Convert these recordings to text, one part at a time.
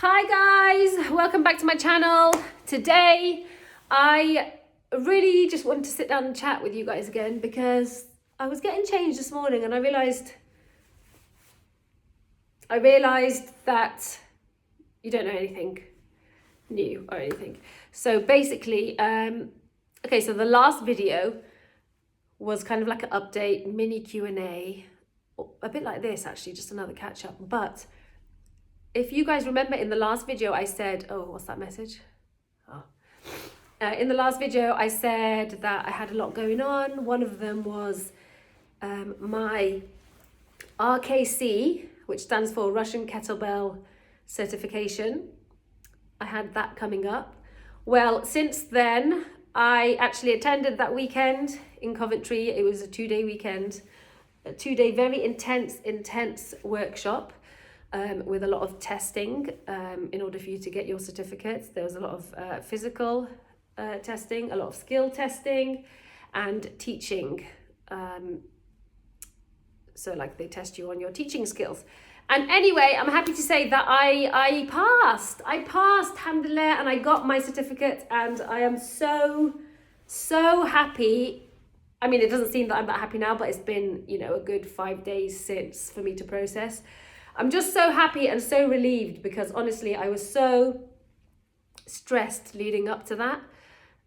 Hi guys, welcome back to my channel. Today I really just wanted to sit down and chat with you guys again because I was getting changed this morning and I realized that you don't know anything new or anything. So basically, okay, so the last video was kind of like an update, mini Q&A, a bit like this actually, just another catch up. But if you guys remember in the last video, I said, oh, what's that message? In the last video, I said that I had a lot going on. One of them was my RKC, which stands for Russian Kettlebell Certification. I had that coming up. Well, since then, I actually attended that weekend in Coventry. It was a 2-day weekend, a 2-day very intense workshop. With a lot of testing in order for you to get your certificates. There was a lot of physical testing, a lot of skill testing and teaching. So like they test you on your teaching skills. And anyway, I'm happy to say that I passed, alhamdulillah, and I got my certificate and I am so happy. I mean, it doesn't seem that I'm that happy now, but it's been, a good 5 days since for me to process. I'm just so happy and so relieved because honestly, I was so stressed leading up to that.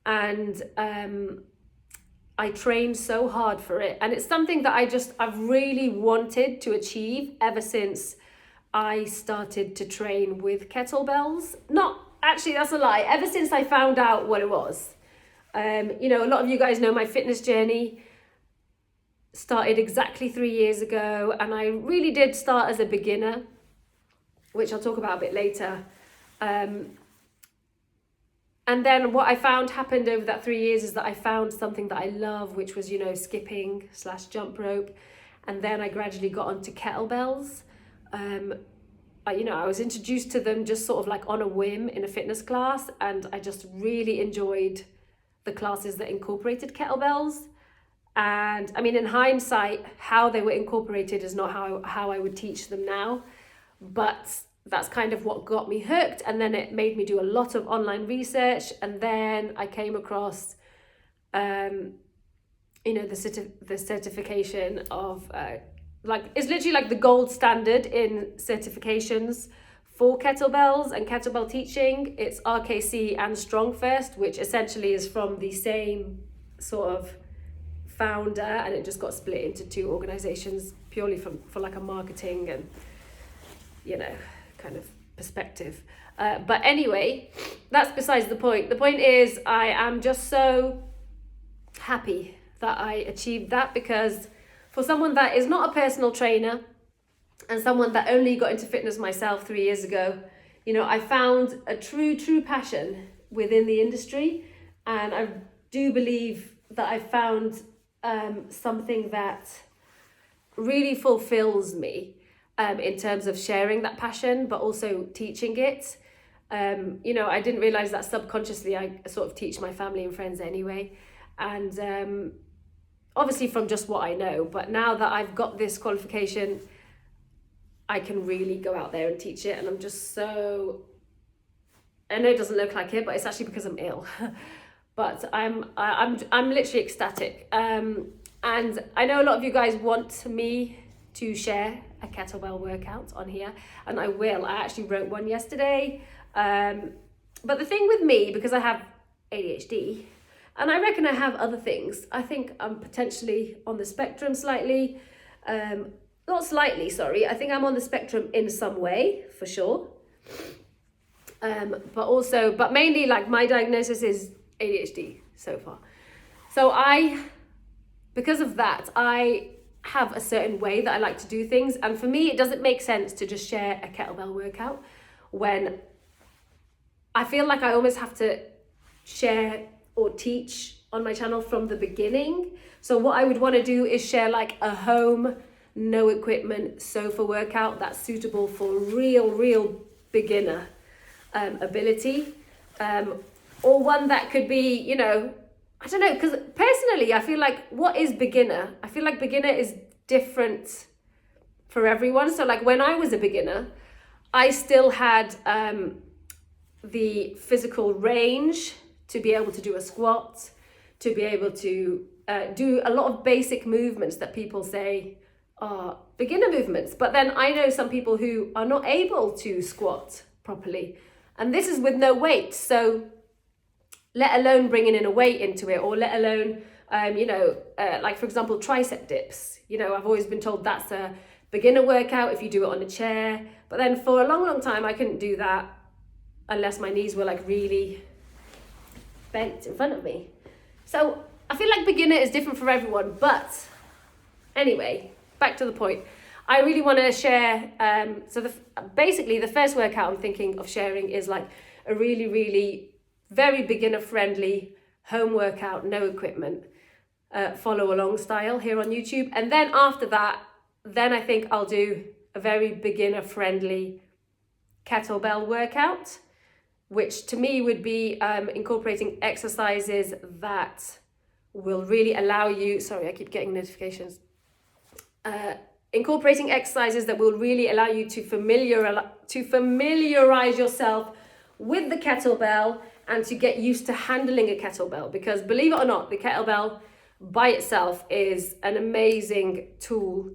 And I trained so hard for it. And it's something that I've really wanted to achieve ever since I started to train with kettlebells. Actually, that's a lie. Ever since I found out what it was. A lot of you guys know my fitness journey started exactly 3 years ago, and I really did start as a beginner, which I'll talk about a bit later. And then what I found happened over that 3 years is that I found something that I love, which was, skipping / jump rope. And then I gradually got onto kettlebells. I was introduced to them just sort of like on a whim in a fitness class, and I just really enjoyed the classes that incorporated kettlebells. And I mean, in hindsight, how they were incorporated is not how I would teach them now, but that's kind of what got me hooked. And then it made me do a lot of online research. And then I came across, the certification of, it's literally like the gold standard in certifications for kettlebells and kettlebell teaching. It's RKC and Strong First, which essentially is from the same sort of founder, and it just got split into 2 organizations purely for like a marketing and kind of perspective. But anyway, that's besides the point. The point is I am just so happy that I achieved that, because for someone that is not a personal trainer and someone that only got into fitness myself 3 years ago, I found a true passion within the industry, and I do believe that I found something that really fulfills me in terms of sharing that passion, but also teaching it. I didn't realize that subconsciously I sort of teach my family and friends anyway. And obviously from just what I know, but now that I've got this qualification, I can really go out there and teach it. And I'm just so, I know it doesn't look like it, but it's actually because I'm ill. But I'm literally ecstatic. And I know a lot of you guys want me to share a kettlebell workout on here, and I will. I actually wrote one yesterday. But the thing with me, because I have ADHD, and I reckon I have other things, I think I'm potentially on the spectrum slightly. Not slightly, sorry. I think I'm on the spectrum in some way, for sure. But mainly like my diagnosis is ADHD so far. So because of that, I have a certain way that I like to do things. And for me, it doesn't make sense to just share a kettlebell workout when I feel like I almost have to share or teach on my channel from the beginning. So what I would want to do is share like a home, no equipment sofa workout that's suitable for real beginner ability. Or one that could be, I don't know, because personally, I feel like what is beginner? I feel like beginner is different for everyone. So like when I was a beginner, I still had the physical range to be able to do a squat, to be able to do a lot of basic movements that people say are beginner movements. But then I know some people who are not able to squat properly, and this is with no weight. So let alone bringing in a weight into it, or let alone, like for example, tricep dips. I've always been told that's a beginner workout if you do it on a chair. But then for a long, long time, I couldn't do that unless my knees were like really bent in front of me. So I feel like beginner is different for everyone. But anyway, back to the point. I really want to share, basically the first workout I'm thinking of sharing is like a really, really very beginner friendly home workout, no equipment, follow along style here on YouTube. And then after that, then I think I'll do a very beginner friendly kettlebell workout, which to me would be incorporating exercises that will really allow you, sorry, I keep getting notifications, incorporating exercises that will really allow you to familiarize yourself with the kettlebell and to get used to handling a kettlebell. Because believe it or not, the kettlebell by itself is an amazing tool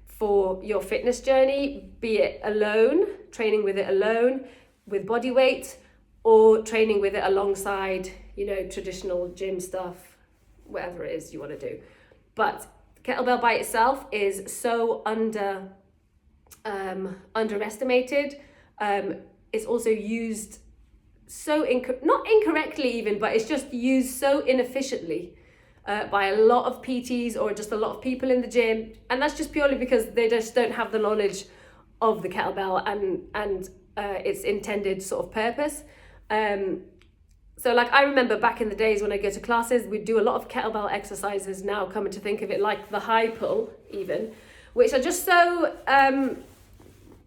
for your fitness journey, be it alone, training with it alone, with body weight, or training with it alongside, traditional gym stuff, whatever it is you want to do. But kettlebell by itself is so underestimated. It's also used so not incorrectly even, but it's just used so inefficiently by a lot of PTs or just a lot of people in the gym, and that's just purely because they just don't have the knowledge of the kettlebell and its intended sort of purpose. So like I remember back in the days when I go to classes, we'd do a lot of kettlebell exercises, now coming to think of it, like the high pull even, which are just so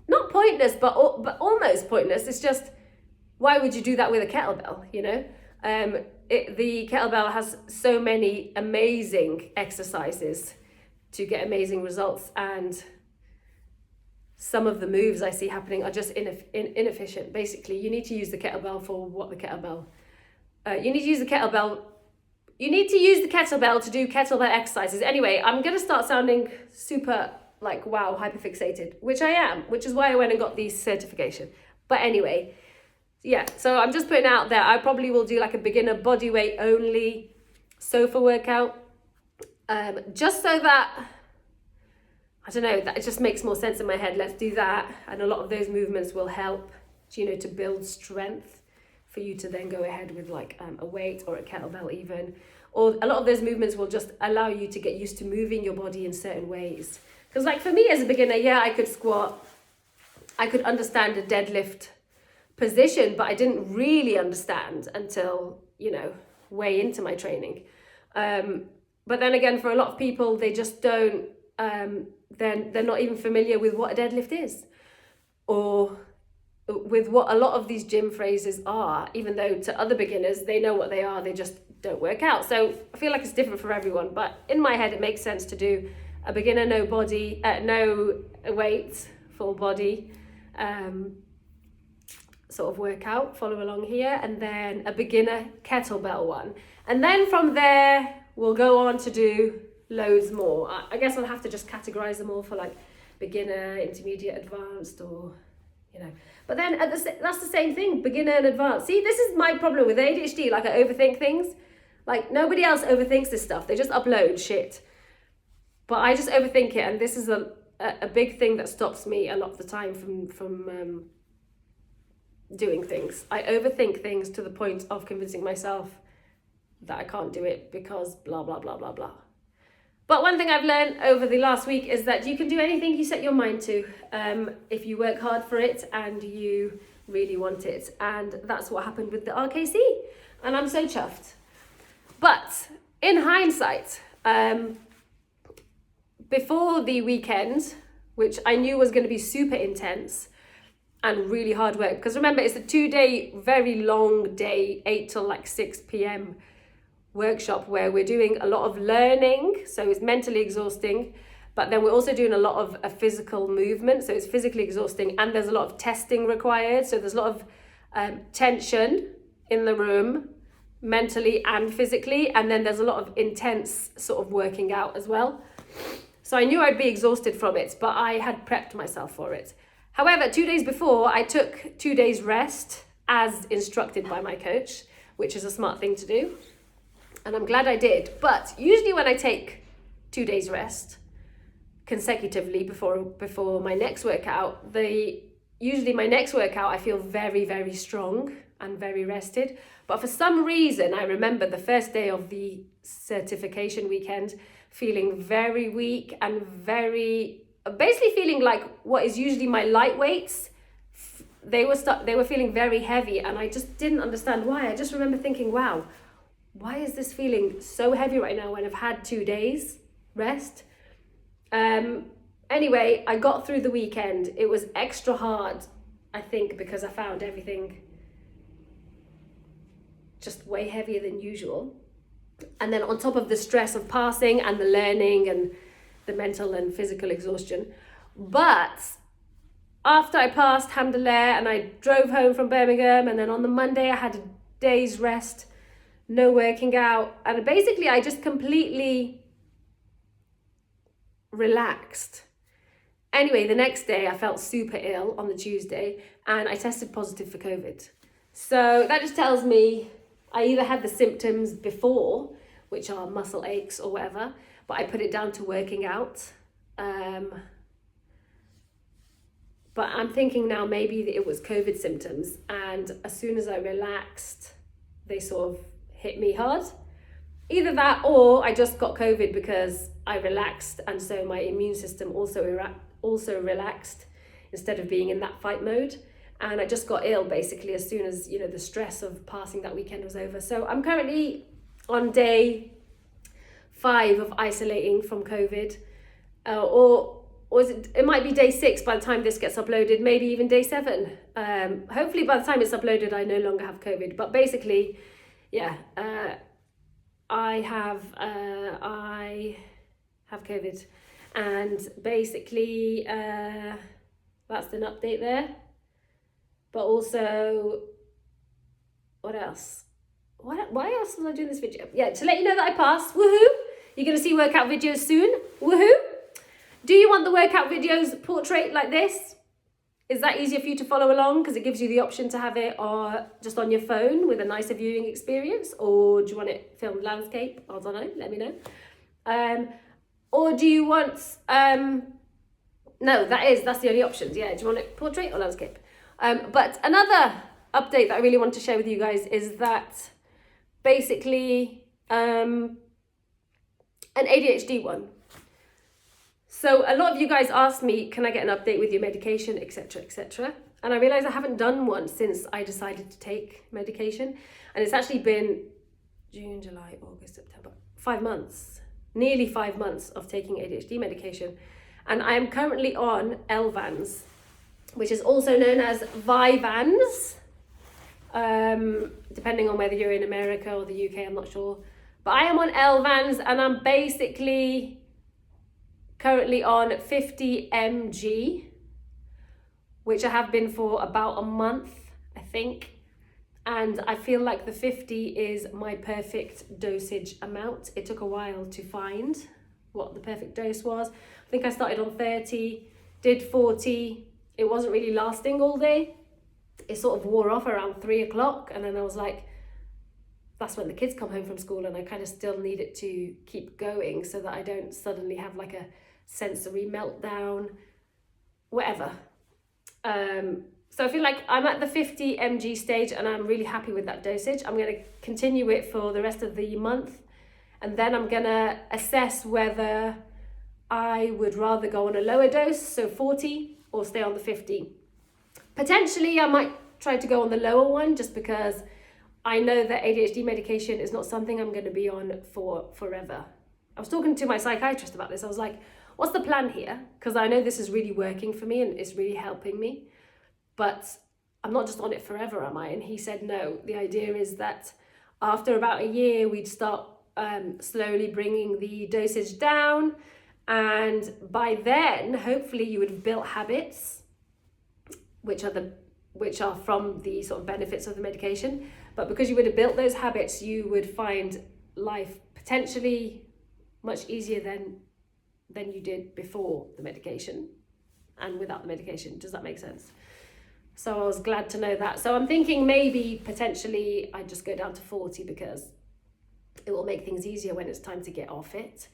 not pointless, but almost pointless. It's just, why would you do that with a kettlebell, the kettlebell has so many amazing exercises to get amazing results, and some of the moves I see happening are just inefficient. Basically, you need to use the kettlebell for what the kettlebell, you need to use the kettlebell to do kettlebell exercises. Anyway, I'm going to start sounding super like, wow, hyperfixated, which I am, which is why I went and got the certification. But anyway, yeah, so I'm just putting out there, I probably will do like a beginner body weight only sofa workout, just so that, I don't know, that it just makes more sense in my head. Let's do that. And a lot of those movements will help, to build strength for you to then go ahead with like a weight or a kettlebell even. Or a lot of those movements will just allow you to get used to moving your body in certain ways. Because like for me as a beginner, yeah, I could squat, I could understand a deadlift position, but I didn't really understand until, way into my training. But then again, for a lot of people, they just don't, they're not even familiar with what a deadlift is, or with what a lot of these gym phrases are, even though to other beginners, they know what they are, they just don't work out. So I feel like it's different for everyone, but in my head, it makes sense to do a beginner, no weight, full body, sort of workout, follow along here, and then a beginner kettlebell one. And then from there, we'll go on to do loads more. I guess I'll have to just categorize them all for like beginner, intermediate, advanced, or, But then that's the same thing, beginner and advanced. See, this is my problem with ADHD. Like I overthink things. Like nobody else overthinks this stuff. They just upload shit. But I just overthink it, and this is a big thing that stops me a lot of the time from doing things. I overthink things to the point of convincing myself that I can't do it because blah, blah, blah, blah, blah. But one thing I've learned over the last week is that you can do anything you set your mind to, if you work hard for it and you really want it. And that's what happened with the RKC. And I'm so chuffed. But in hindsight, before the weekend, which I knew was going to be super intense and really hard work, because remember, it's a 2-day, very long day, 8 till like 6 p.m. workshop where we're doing a lot of learning, so it's mentally exhausting. But then we're also doing a lot of a physical movement, so it's physically exhausting, and there's a lot of testing required. So there's a lot of tension in the room, mentally and physically, and then there's a lot of intense sort of working out as well. So I knew I'd be exhausted from it, but I had prepped myself for it. However, 2 days before, I took 2 days rest as instructed by my coach, which is a smart thing to do. And I'm glad I did. But usually when I take 2 days rest consecutively before my next workout, usually my next workout, I feel very, very strong and very rested. But for some reason, I remember the first day of the certification weekend feeling very weak and basically feeling like what is usually my light weights. They were feeling very heavy, and I just didn't understand why. I just remember thinking, wow, why is this feeling so heavy right now when I've had 2 days rest? Anyway, I got through the weekend. It was extra hard, I think, because I found everything just way heavier than usual. And then on top of the stress of passing and the learning and the mental and physical exhaustion. But after I passed, alhamdulillah, and I drove home from Birmingham, and then on the Monday I had a day's rest, no working out, and basically I just completely relaxed. Anyway, the next day I felt super ill on the Tuesday, and I tested positive for COVID. So that just tells me I either had the symptoms before, which are muscle aches or whatever, but I put it down to working out. But I'm thinking now maybe that it was COVID symptoms, and as soon as I relaxed, they sort of hit me hard. Either that, or I just got COVID because I relaxed, and so my immune system also relaxed instead of being in that fight mode. And I just got ill basically as soon as, the stress of passing that weekend was over. So I'm currently on day 5 of isolating from COVID, or it might be day 6 by the time this gets uploaded, maybe even day 7. Hopefully by the time it's uploaded, I no longer have COVID. But basically, yeah, I have COVID, and basically that's an update there. But also, what else? Why else was I doing this video? Yeah, to let you know that I passed. Woohoo! You're going to see workout videos soon. Woohoo! Do you want the workout videos portrait like this? Is that easier for you to follow along because it gives you the option to have it just on your phone with a nicer viewing experience? Or do you want it filmed landscape? I don't know. Let me know. Or do you want... No, that's the only options. Yeah, do you want it portrait or landscape? But another update that I really want to share with you guys is that basically an ADHD one. So a lot of you guys asked me, can I get an update with your medication, etc., etc. And I realized I haven't done one since I decided to take medication. And it's actually been June, July, August, September, 5 months, nearly 5 months of taking ADHD medication. And I am currently on Elvans, which is also known as Vyvanse, depending on whether you're in America or the UK, I'm not sure. But I am on Elvans, and I'm basically currently on 50 mg, which I have been for about a month, I think. And I feel like the 50 is my perfect dosage amount. It took a while to find what the perfect dose was. I think I started on 30, did 40. It wasn't really lasting all day. It sort of wore off around 3 o'clock. And then I was like, that's when the kids come home from school, and I kind of still need it to keep going so that I don't suddenly have like a sensory meltdown, whatever. So I feel like I'm at the 50 mg stage, and I'm really happy with that dosage. I'm going to continue it for the rest of the month, and then I'm going to assess whether I would rather go on a lower dose, so 40, or stay on the 50. Potentially I might try to go on the lower one, just because I know that ADHD medication is not something I'm going to be on for forever. I was talking to my psychiatrist about this. I was like, what's the plan here? Because I know this is really working for me and it's really helping me, but I'm not just on it forever, am I? And he said, no, the idea is that after about a year, we'd start slowly bringing the dosage down, And by then, hopefully you would have built habits, which are from the sort of benefits of the medication. But because you would have built those habits, you would find life potentially much easier than you did before the medication and without the medication. Does that make sense? So I was glad to know that. So I'm thinking maybe potentially I'd just go down to 40 because it will make things easier when it's time to get off it.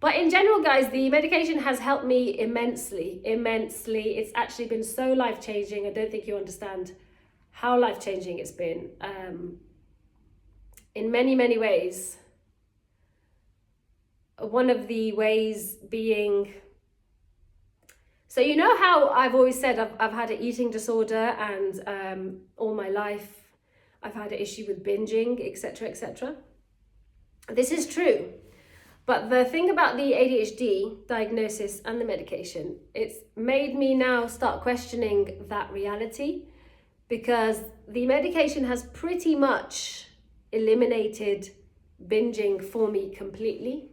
But in general, guys, the medication has helped me immensely. It's actually been so life-changing. I don't think you understand how life-changing it's been. In many, many ways. One of the ways being, so you know how I've always said I've had an eating disorder, and all my life I've had an issue with binging, etc., etc. This is true. But the thing about the ADHD diagnosis and the medication, it's made me now start questioning that reality, because the medication has pretty much eliminated binging for me completely.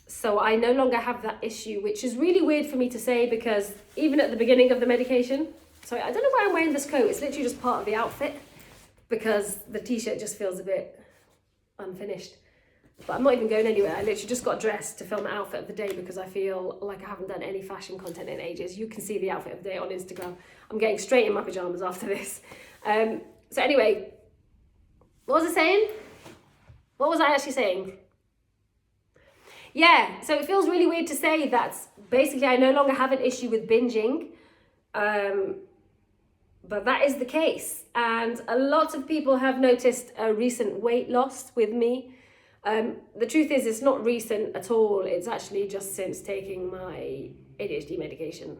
So I no longer have that issue, which is really weird for me to say, because even at the beginning of the medication, sorry, I don't know why I'm wearing this coat. It's literally just part of the outfit because the t-shirt just feels a bit unfinished. But I'm not even going anywhere. I literally just got dressed to film the outfit of the day because I feel like I haven't done any fashion content in ages. You can see the outfit of the day on Instagram. I'm getting straight in my pajamas after this. So anyway, what was I saying? What was I actually saying? Yeah, so it feels really weird to say that basically I no longer have an issue with binging, but that is the case. And a lot of people have noticed a recent weight loss with me. The truth is, it's not recent at all. It's actually just since taking my ADHD medication.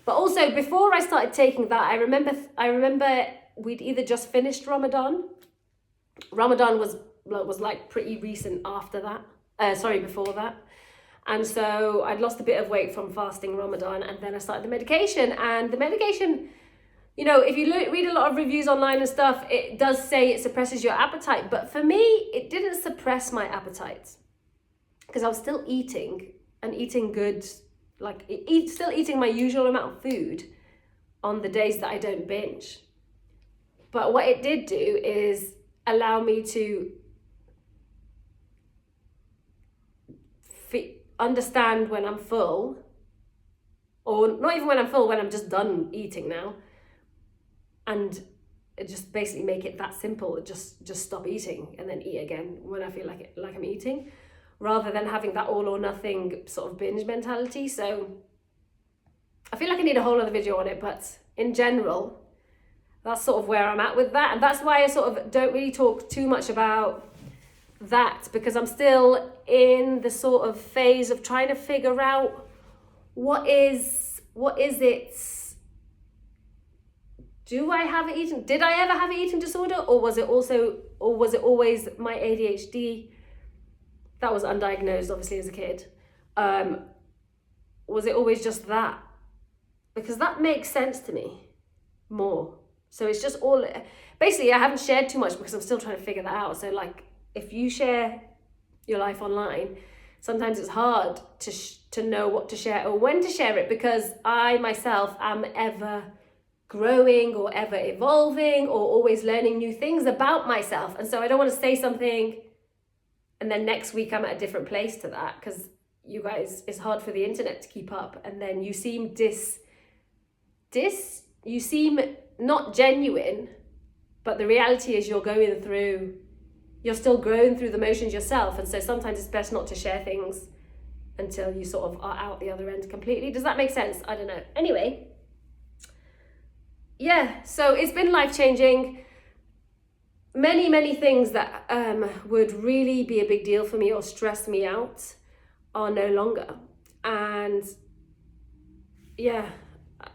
But also before I started taking that, I remember we'd either just finished Ramadan. Ramadan was like pretty recent after that. Before that. And so I'd lost a bit of weight from fasting Ramadan, and then I started the medication. And the medication, you know, if you read a lot of reviews online and stuff, it does say it suppresses your appetite. But for me, it didn't suppress my appetite, because I was still eating and eating good, still eating my usual amount of food on the days that I don't binge. But what it did do is allow me to understand when I'm full, or not even when I'm full, when I'm just done eating now, and just basically make it that simple. Just stop eating and then eat again when I feel like I'm eating, rather than having that all or nothing sort of binge mentality. So I feel like I need a whole other video on it, but in general, that's sort of where I'm at with that. And that's why I sort of don't really talk too much about that, because I'm still in the sort of phase of trying to figure out what is it. Did I ever have an eating disorder, or was it always my ADHD that was undiagnosed, obviously, as a kid? Was it always just that? Because that makes sense to me more. So it's just all, basically I haven't shared too much because I'm still trying to figure that out. So like, if you share your life online, sometimes it's hard to know what to share or when to share it, because I myself am ever growing or ever evolving or always learning new things about myself. And so I don't want to say something and then next week I'm at a different place to that, because you guys, it's hard for the internet to keep up, and then you seem you seem not genuine, but the reality is you're still growing through the motions yourself. And so sometimes it's best not to share things until you sort of are out the other end completely. Does that make sense? I don't know. Anyway, yeah, so it's been life-changing. Many things that would really be a big deal for me or stress me out are no longer. And yeah,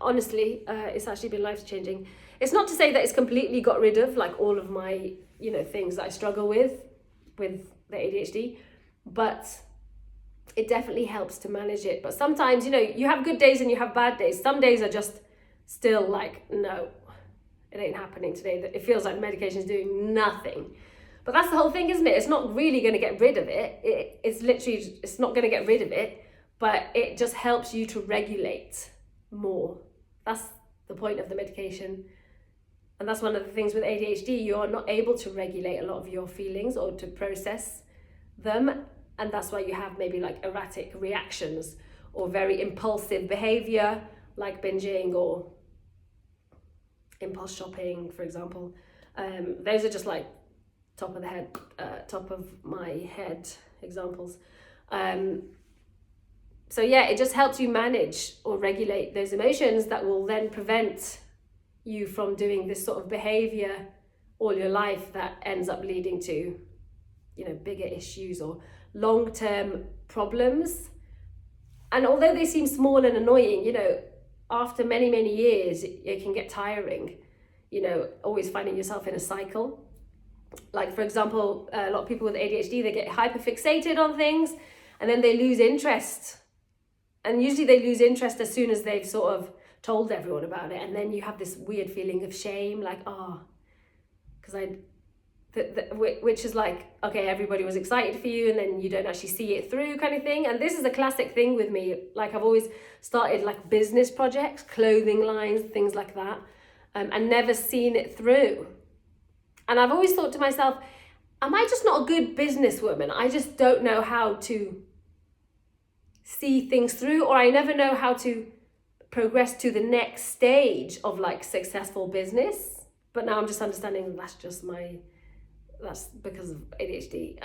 honestly, it's actually been life-changing. It's not to say that it's completely got rid of like all of my, things that I struggle with the ADHD, but it definitely helps to manage it. But sometimes, you have good days and you have bad days. Some days are just still like, no, it ain't happening today. It feels like medication is doing nothing. But that's the whole thing, isn't it? It's not really going to get rid of it. It's not going to get rid of it, but it just helps you to regulate more. That's the point of the medication. And that's one of the things with ADHD, you're not able to regulate a lot of your feelings or to process them. And that's why you have maybe like erratic reactions or very impulsive behavior, like binging or impulse shopping, for example. Those are just like top of my head examples. So yeah, it just helps you manage or regulate those emotions that will then prevent you from doing this sort of behavior all your life that ends up leading to, bigger issues or long-term problems. And although they seem small and annoying, after many, many years, it can get tiring, always finding yourself in a cycle. Like, for example, a lot of people with ADHD, they get hyperfixated on things and then they lose interest. And usually they lose interest as soon as they've sort of told everyone about it. And then you have this weird feeling of shame, like, which is like, okay, everybody was excited for you and then you don't actually see it through, kind of thing. And this is a classic thing with me. Like, I've always started like business projects, clothing lines, things like that, and never seen it through. And I've always thought to myself, am I just not a good businesswoman? I just don't know how to see things through, or I never know how to progress to the next stage of like successful business. But now I'm just understanding that's because of ADHD.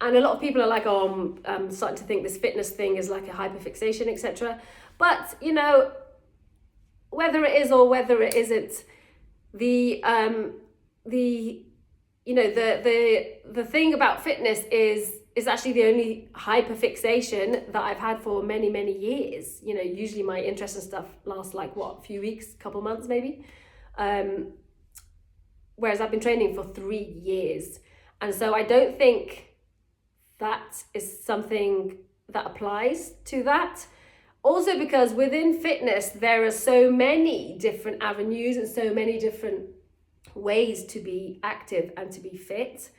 And a lot of people are like, I'm starting to think this fitness thing is like a hyperfixation, etc. But whether it is or whether it isn't, the thing about fitness is actually the only hyperfixation that I've had for many, many years. Usually my interest in stuff lasts like a few weeks, couple months maybe. Whereas I've been training for 3 years. And so I don't think that is something that applies to that. Also because within fitness, there are so many different avenues and so many different ways to be active and to be fit,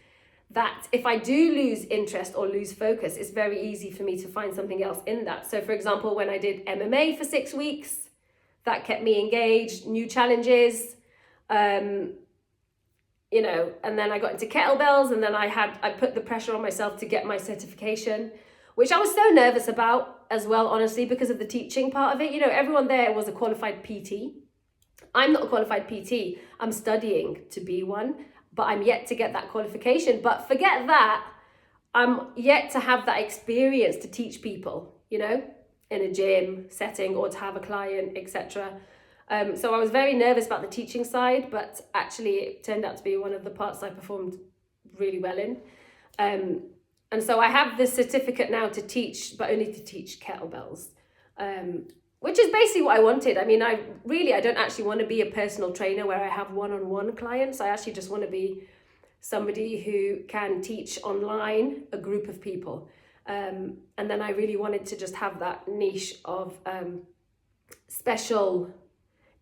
that if I do lose interest or lose focus, it's very easy for me to find something else in that. So for example, when I did MMA for 6 weeks, that kept me engaged, new challenges, and then I got into kettlebells, and then I put the pressure on myself to get my certification, which I was so nervous about as well, honestly, because of the teaching part of it. Everyone there was a qualified PT. I'm not a qualified PT. I'm studying to be one, but I'm yet to get that qualification. But forget that, I'm yet to have that experience to teach people, in a gym setting or to have a client, etc. So I was very nervous about the teaching side, but actually it turned out to be one of the parts I performed really well in. And so I have this certificate now to teach, but only to teach kettlebells, which is basically what I wanted. I mean, I don't actually want to be a personal trainer where I have one-on-one clients. I actually just want to be somebody who can teach online a group of people. And then I really wanted to just have that niche of special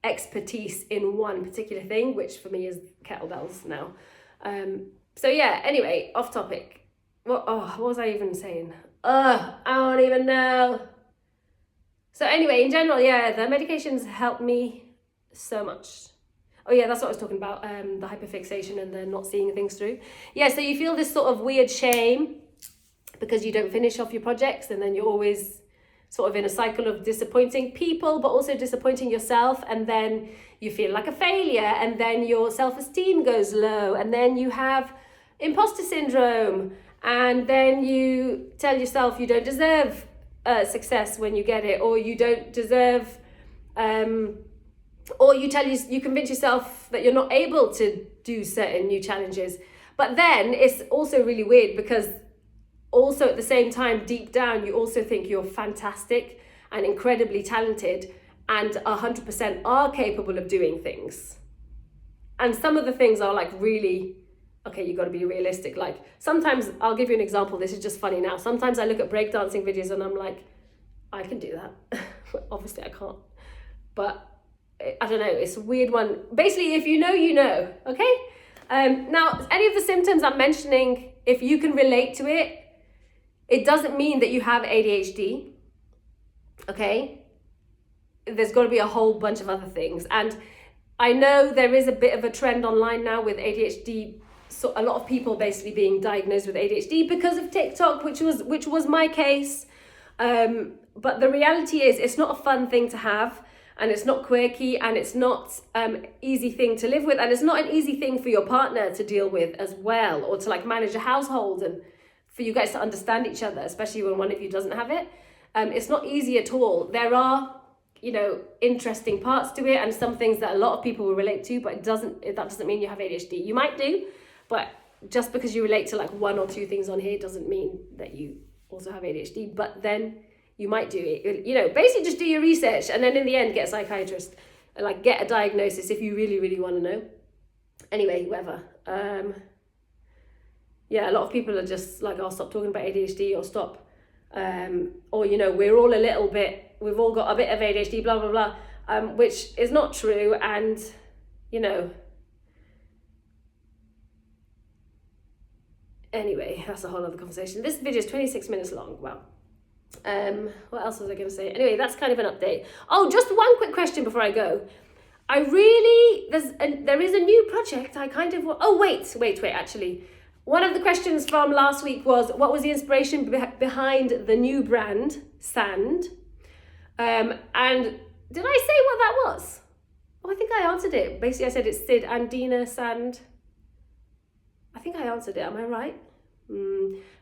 expertise in one particular thing, which for me is kettlebells now. So yeah, anyway, off topic. What was I even saying? I don't even know. So anyway, in general, yeah, the medications help me so much. Oh yeah, that's what I was talking about, the hyperfixation and the not seeing things through. Yeah, so you feel this sort of weird shame because you don't finish off your projects, and then you're always sort of in a cycle of disappointing people, but also disappointing yourself, and then you feel like a failure, and then your self-esteem goes low, and then you have imposter syndrome, and then you tell yourself you don't deserve success when you get it, or you don't deserve, or you convince yourself that you're not able to do certain new challenges. But then it's also really weird because also at the same time, deep down, you also think you're fantastic and incredibly talented and 100% are capable of doing things. And some of the things are like really, okay, you got to be realistic. Like sometimes, I'll give you an example. This is just funny now. Sometimes I look at breakdancing videos and I'm like, I can do that. Obviously I can't. But I don't know, it's a weird one. Basically, if you know, you know, okay? Now, any of the symptoms I'm mentioning, if you can relate to it, it doesn't mean that you have ADHD, okay? There's got to be a whole bunch of other things. And I know there is a bit of a trend online now with ADHD, so a lot of people basically being diagnosed with ADHD because of TikTok, which was my case. But the reality is, it's not a fun thing to have, and it's not quirky, and it's not easy thing to live with, and it's not an easy thing for your partner to deal with as well, or to like manage a household, and for you guys to understand each other, especially when one of you doesn't have it. It's not easy at all. There are, you know, interesting parts to it, and some things that a lot of people will relate to, but that doesn't mean you have ADHD. You might do, but just because you relate to like one or two things on here doesn't mean that you also have ADHD. But then you might do it. You know, basically just do your research, and then in the end get a psychiatrist and like get a diagnosis if you really, really want to know. Anyway, whatever. Yeah, a lot of people are just like, oh, stop talking about ADHD, or stop, or, you know, we've all got a bit of ADHD, blah, blah, blah, which is not true. And, you know, anyway, that's a whole other conversation. This video is 26 minutes long. Wow. What else was I going to say? Anyway, that's kind of an update. Oh, just one quick question before I go. There is a new project I kind of, oh, wait, actually. One of the questions from last week was, what was the inspiration behind the new brand, Sand? And did I say what that was? Oh, I think I answered it. Basically, I said it's Sid and Dina Sand. I think I answered it. Am I right?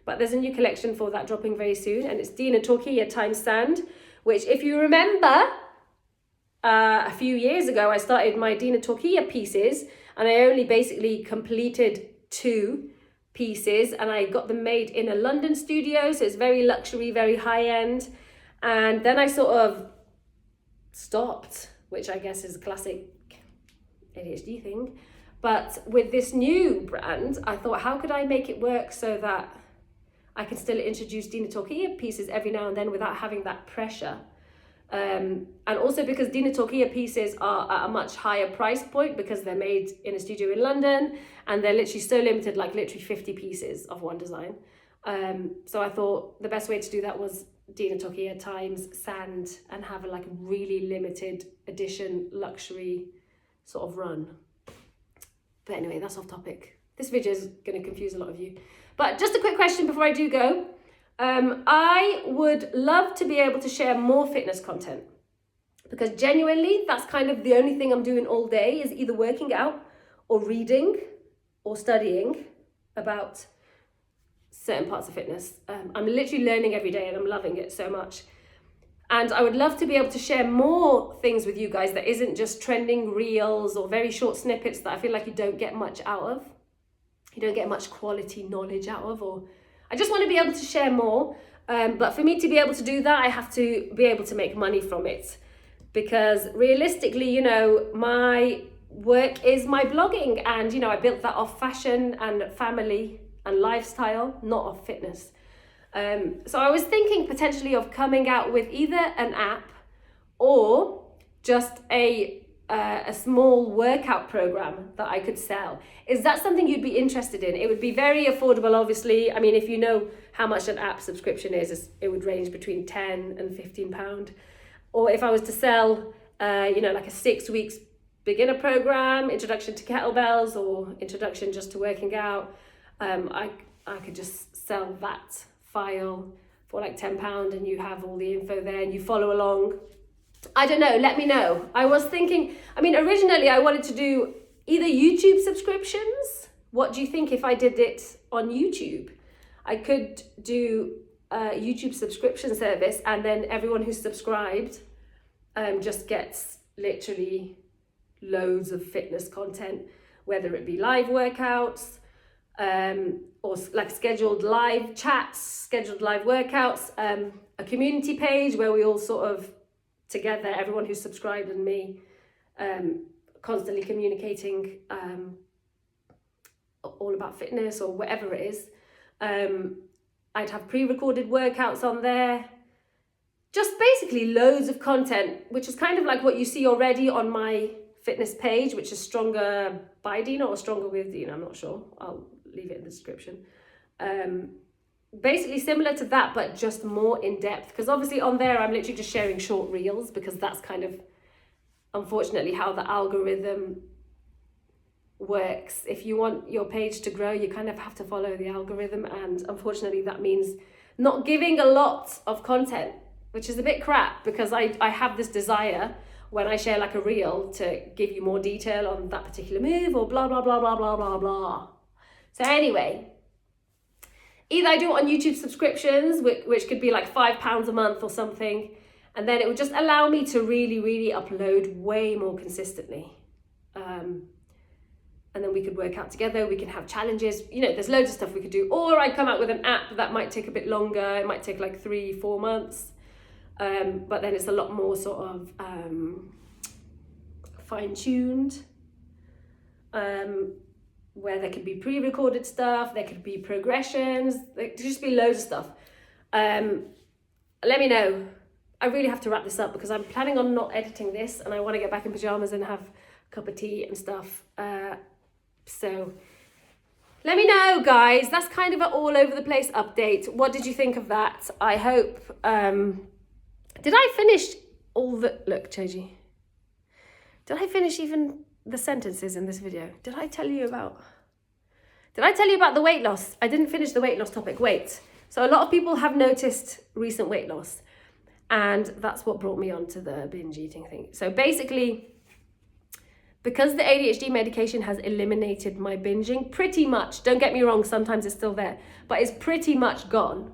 But there's a new collection for that dropping very soon, and it's Dina Torquilla times Sand, which, if you remember, a few years ago, I started my Dina Torquilla pieces, and I only basically completed 2 pieces, and I got them made in a London studio, so it's very luxury, very high end. And then I sort of stopped, which I guess is a classic ADHD thing. But with this new brand, I thought, how could I make it work so that I can still introduce Dina Torquilla pieces every now and then without having that pressure? And also because Dina Torquilla pieces are at a much higher price point because they're made in a studio in London, and they're literally so limited, like literally 50 pieces of one design. So I thought the best way to do that was Dina Torquilla times Sand, and have a like really limited edition luxury sort of run. But anyway, that's off topic. This video is going to confuse a lot of you. But just a quick question before I do go. I would love to be able to share more fitness content, because genuinely that's kind of the only thing I'm doing all day, is either working out or reading or studying about certain parts of fitness. I'm literally learning every day, and I'm loving it so much. And I would love to be able to share more things with you guys that isn't just trending reels or very short snippets that I feel like you don't get much out of. You don't get much quality knowledge out of, or I just want to be able to share more. But for me to be able to do that, I have to be able to make money from it. Because realistically, you know, my work is my blogging, and, you know, I built that off fashion and family and lifestyle, not off fitness. So I was thinking potentially of coming out with either an app or just a small workout program that I could sell. Is that something you'd be interested in? It would be very affordable, obviously. I mean, if you know how much an app subscription is, it would range between £10 and £15. Or if I was to sell, you know, like a 6 weeks beginner program, introduction to kettlebells, or introduction just to working out, I could just sell that file for like £10, and you have all the info there and you follow along. I don't know, let me know. I was thinking, I mean, originally I wanted to do either YouTube subscriptions. What do you think if I did it on YouTube? I could do a YouTube subscription service, and then everyone who's subscribed just gets literally loads of fitness content, whether it be live workouts, or like scheduled live chats, scheduled live workouts, a community page where we all sort of together, everyone who's subscribed and me, constantly communicating all about fitness or whatever it is. I'd have pre-recorded workouts on there, just basically loads of content, which is kind of like what you see already on my fitness page, which is Stronger by Dina or Stronger with Dina, I'm not sure. I'll leave it in the description. Basically similar to that, but just more in depth, because obviously on there I'm literally just sharing short reels, because that's kind of unfortunately how the algorithm works. If you want your page to grow, you kind of have to follow the algorithm, and unfortunately that means not giving a lot of content, which is a bit crap, because I have this desire when I share like a reel to give you more detail on that particular move or blah blah blah blah blah blah blah. So anyway, either I do it on YouTube subscriptions, which could be like £5 a month or something, and then it would just allow me to really upload way more consistently. And then we could work out together, we can have challenges, you know, there's loads of stuff we could do. Or I come out with an app that might take a bit longer, it might take like 3-4 months. But then it's a lot more sort of fine-tuned, where there could be pre-recorded stuff, there could be progressions, there could just be loads of stuff. Let me know. I really have to wrap this up because I'm planning on not editing this, and I want to get back in pajamas and have a cup of tea and stuff. So let me know, guys. That's kind of an all over the place update. What did you think of that? I hope... did I finish all the... Look, Choji. Did I finish even the sentences in this video? Did I tell you about the weight loss? I didn't finish the weight loss topic. Wait. So a lot of people have noticed recent weight loss, and that's what brought me on to the binge eating thing. So basically, because the ADHD medication has eliminated my binging pretty much, don't get me wrong, sometimes it's still there, but it's pretty much gone.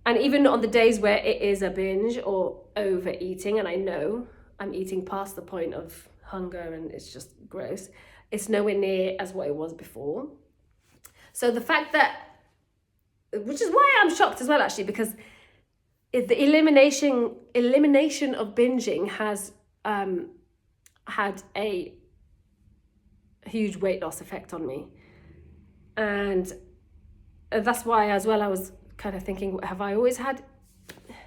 And even on the days where it is a binge or overeating, and I know I'm eating past the point of hunger and it's just gross, it's nowhere near as what it was before. So the fact that, which is why I'm shocked as well, actually, because the elimination of binging has had a huge weight loss effect on me. And that's why as well I was kind of thinking, have I always had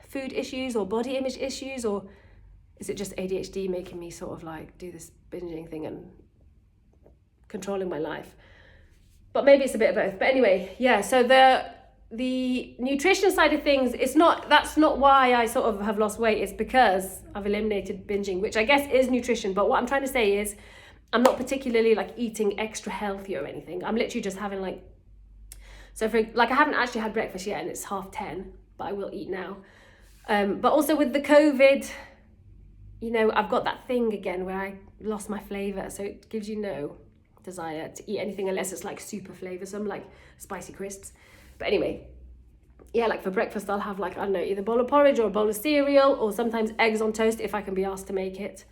food issues or body image issues, or is it just ADHD making me sort of like do this binging thing and controlling my life? But maybe it's a bit of both. But anyway, yeah, so the nutrition side of things, that's not why I sort of have lost weight. It's because I've eliminated binging, which I guess is nutrition. But what I'm trying to say is I'm not particularly like eating extra healthy or anything. I'm literally just having like, so for like, I haven't actually had breakfast yet and it's 10:30, but I will eat now. But also with the COVID, you know, I've got that thing again where I lost my flavor. So it gives you no desire to eat anything unless it's like super flavorsome, like spicy crisps. But anyway, yeah, like for breakfast, I'll have like, I don't know, either a bowl of porridge or a bowl of cereal, or sometimes eggs on toast if I can be asked to make it.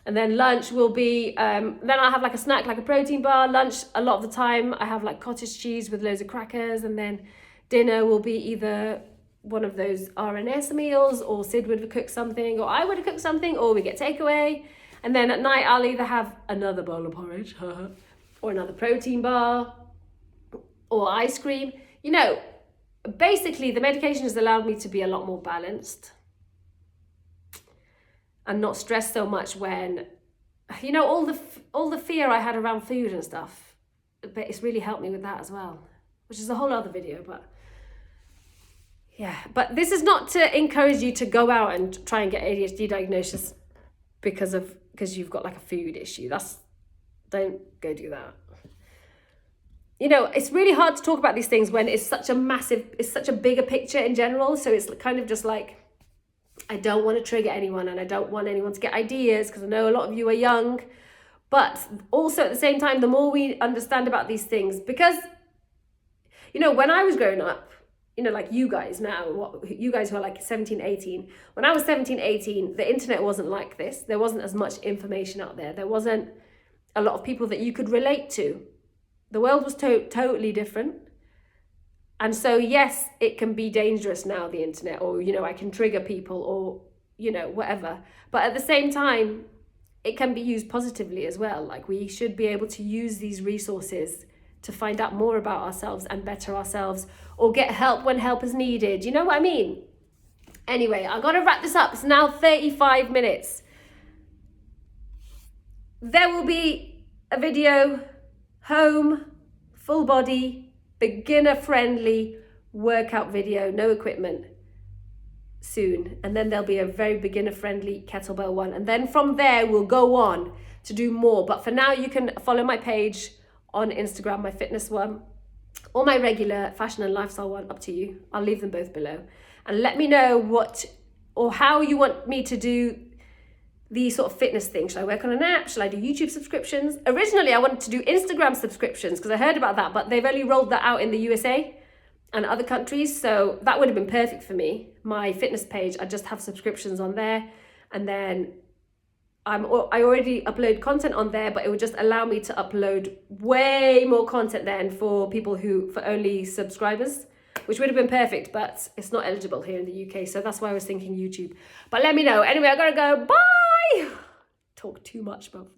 And then lunch will be, then I'll have like a snack, like a protein bar. Lunch, a lot of the time, I have like cottage cheese with loads of crackers. And then dinner will be either one of those RNS meals, or Sid would cook something, or I would cook something, or we get takeaway. And then at night, I'll either have another bowl of porridge, or another protein bar, or ice cream. You know, basically the medication has allowed me to be a lot more balanced and not stressed so much when, you know, all the fear I had around food and stuff. But it's really helped me with that as well, which is a whole other video. But yeah, but this is not to encourage you to go out and try and get ADHD diagnosis because you've got like a food issue. Don't go do that. You know, it's really hard to talk about these things when it's such a bigger picture in general. So it's kind of just like, I don't want to trigger anyone, and I don't want anyone to get ideas, because I know a lot of you are young. But also at the same time, the more we understand about these things, because, you know, when I was growing up, you know, like you guys now, you guys who are like 17, 18, when I was 17, 18, the internet wasn't like this. There wasn't as much information out there. There wasn't a lot of people that you could relate to. The world was totally different. And so, yes, it can be dangerous now, the internet, or, you know, I can trigger people, or, you know, whatever. But at the same time, it can be used positively as well. Like, we should be able to use these resources to find out more about ourselves and better ourselves, or get help when help is needed. You know what I mean? Anyway, I got to wrap this up. It's now 35 minutes. there will be a video, home, full body, beginner friendly workout video, no equipment, soon. And then there'll be a very beginner friendly kettlebell one. And then from there, we'll go on to do more. But for now, you can follow my page on Instagram, my fitness one, or my regular fashion and lifestyle one, up to you. I'll leave them both below. And let me know what or how you want me to do the sort of fitness thing. Should I work on an app? Should I do YouTube subscriptions? Originally, I wanted to do Instagram subscriptions because I heard about that, but they've only rolled that out in the USA and other countries. So that would have been perfect for me. My fitness page, I just have subscriptions on there. And then I already upload content on there, but it would just allow me to upload way more content then for people for only subscribers, which would have been perfect, but it's not eligible here in the UK. So that's why I was thinking YouTube. But let me know. Anyway, I gotta go. Bye. Talk too much, bro.